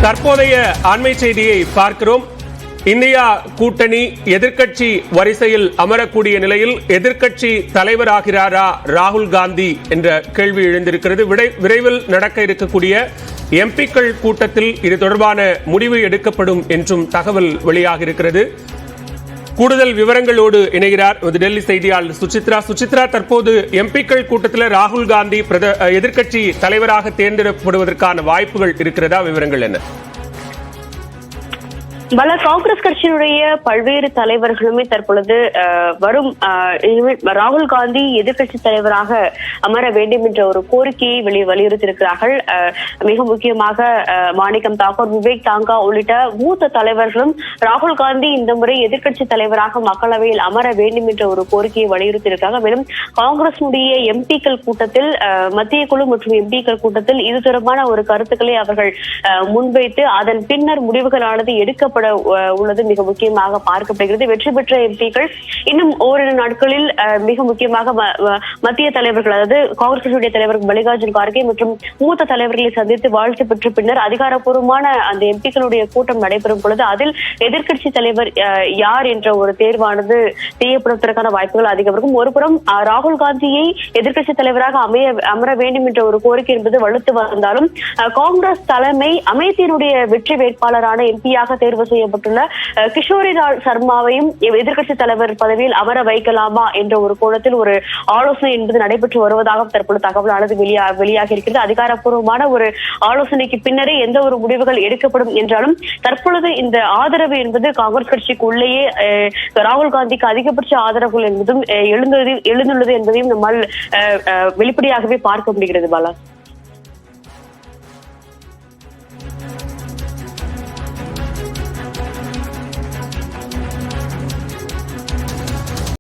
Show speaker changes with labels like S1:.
S1: தற்போதைய அண்மை செய்தியை பார்க்கிறோம். இந்தியா கூட்டணி எதிர்க்கட்சி வரிசையில் அமரக்கூடிய நிலையில் எதிர்க்கட்சி தலைவராகிறாரா ராகுல் காந்தி என்ற கேள்வி எழுந்திருக்கிறது. விரைவில் நடக்க இருக்கக்கூடிய எம்பிக்கள் கூட்டத்தில் இது தொடர்பான முடிவு எடுக்கப்படும் என்றும் தகவல் வெளியாக இருக்கிறது. கூடுதல் விவரங்களோடு இணைகிறார் டெல்லி செய்தியாளர் சுசித்ரா. தற்போது எம்பிக்கள் கூட்டத்தில் ராகுல் காந்தி எதிர்க்கட்சி தலைவராக தேர்ந்தெடுக்கப்படுவதற்கான வாய்ப்புகள் இருக்கிறதா? விவரங்கள் என்ன?
S2: காங்கிரஸ் கட்சியினுடைய பல்வேறு தலைவர்களுமே தற்பொழுது வரும் ராகுல் காந்தி எதிர்கட்சி தலைவராக அமர வேண்டும் என்ற ஒரு கோரிக்கையை வலியுறுத்தியிருக்கிறார்கள். மிக முக்கியமாக மாணிக்கம் தாக்கூர், விவேக் தாங்கா உள்ளிட்ட மூத்த தலைவர்களும் ராகுல் காந்தி இந்த முறை எதிர்கட்சி தலைவராக மக்களவையில் அமர வேண்டும் என்ற ஒரு கோரிக்கையை வலியுறுத்தியிருக்கிறாங்க. மேலும் காங்கிரசினுடைய எம்பிக்கள் கூட்டத்தில், மத்திய குழு மற்றும் எம்பிக்கள் கூட்டத்தில் இது தொடர்பான ஒரு கருத்துக்களை அவர்கள் முன்வைத்து அதன் பின்னர் முடிவுகளானது எடுக்கப்பட உள்ளது மிக முக்கியமாக பார்க்கப்படுகிறது. வெற்றி பெற்ற எம்பிக்கள் இன்னும் ஓரிரு நாட்களில் மிக முக்கியமாக மத்திய தலைவர்கள், அதாவது காங்கிரஸ் கட்சியுடைய தலைவர் மல்லிகார்ஜுன் கார்கே மற்றும் மூத்த தலைவர்களை சந்தித்து வாழ்த்து பெற்ற பின்னர் அதிகாரப்பூர்வமான அந்த எம்பிக்களுடைய கூட்டம் நடைபெறும் பொழுது அதில் எதிர்கட்சி தலைவர் யார் என்ற ஒரு தேர்வானது செய்யப்படுவதற்கான வாய்ப்புகள் அதிகம் இருக்கும். ஒருபுறம் ராகுல் காந்தியை எதிர்கட்சி தலைவராக அமர வேண்டும் என்ற ஒரு கோரிக்கை என்பது வலுத்து வந்தாலும் காங்கிரஸ் தலைமை அமேதியினுடைய வெற்றி வேட்பாளரான எம்பியாக தேர்வு செய்யப்பட்டுள்ள கிஷோரி லால் சர்மாவையும் எதிர்கட்சி தலைவர் பதவியில் அமர வைக்கலாமா என்ற ஒரு கோணத்தில் ஒரு ஆலோசனை என்பது நடைபெற்று வருவதாக தற்போது தகவலானது வெளியாகி இருக்கிறது. அதிகாரப்பூர்வமான ஒரு ஆலோசனைக்கு பின்னரே எந்த ஒரு முடிவுகள் எடுக்கப்படும் என்றாலும் தற்பொழுது இந்த ஆதரவு என்பது காங்கிரஸ் கட்சிக்கு உள்ளேயே ராகுல் காந்திக்கு அதிகபட்ச ஆதரவுகள் என்பதும் எழுந்துள்ளது என்பதையும் நம்மால் வெளிப்படையாகவே பார்க்க முடிகிறது. பாலா.